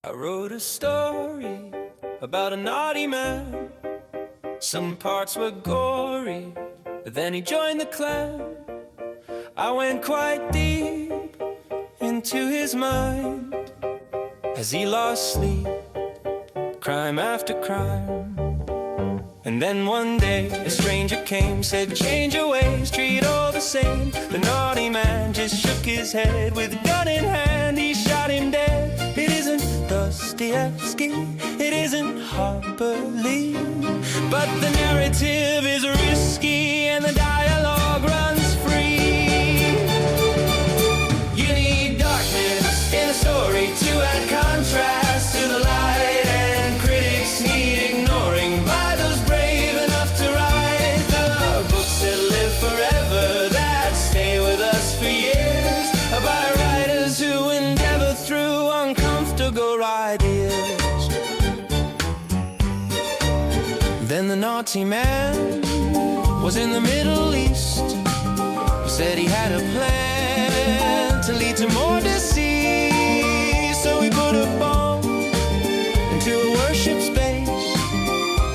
I wrote a story about a naughty man. Some parts were gory, but then he joined the clan. I went quite deep into his mind as he lost sleep, crime after crime. And then one day a stranger came, said change your ways, treat all the same. The naughty man just shook his head, with a gun in hand he shot him dead. It isn't Dostoevsky, it isn't Harper Lee, but the narrative is risky and the dialogue runs free. You need darkness in a story to add contrast to the light, and critics need ignoring by those brave enough to write the books that live forever, that stay with us for years, by writers who endeavor through uncomfortable ideas. Then the naughty man was in the Middle East. He said he had a plan to lead to more disease, so he put a bomb into a worship space.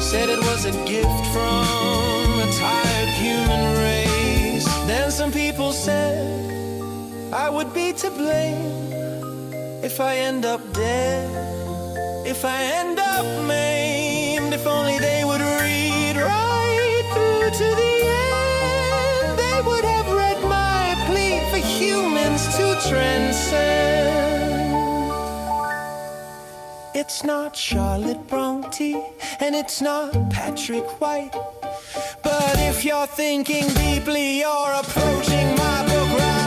Said it was a gift from a tired human race. Then some people said I would be to blame if I end up dead, if I end up maimed. If only they would read right through to the end, they would have read my plea for humans to transcend. It's not Charlotte Bronte and it's not Patrick White, but if you're thinking deeply, you're approaching my book right.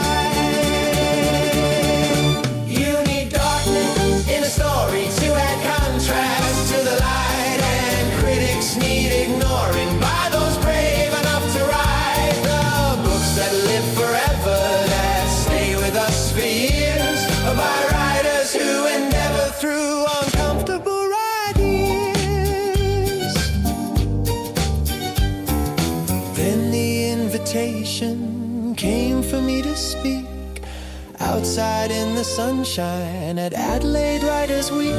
You need darkness in a story to add contrast to the light, and critics need ignoring by those brave enough to write the books that live forever, that stay with us for years, by writers who endeavor through uncomfortable ideas. Then the invitation came for me to speak outside in the sunshine at Adelaide Writers Week,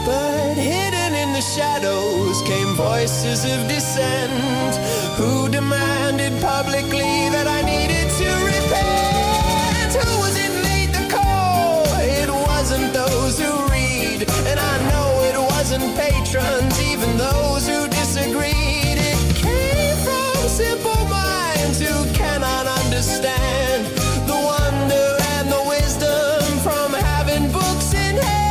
but hidden in the shadows came voices of dissent who demanded publicly that I needed to repent. Who was it made the call? It wasn't those who read, and I know it wasn't patrons, even those who disagreed. It came from simple minds who cannot understand the wonder and the wisdom from having books in hand.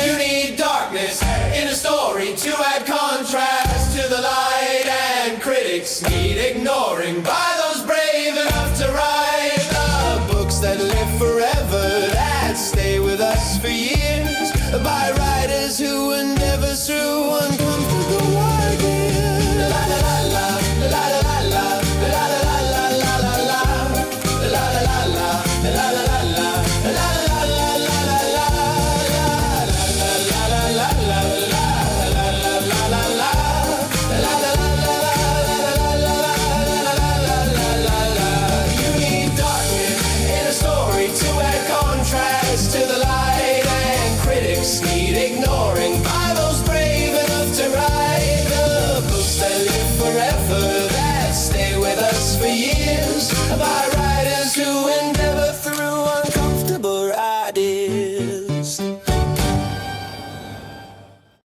You need darkness in a story to add contrast to the light, and critics need ignoring by those brave enough to write the books that live forever, that stay with us for years, by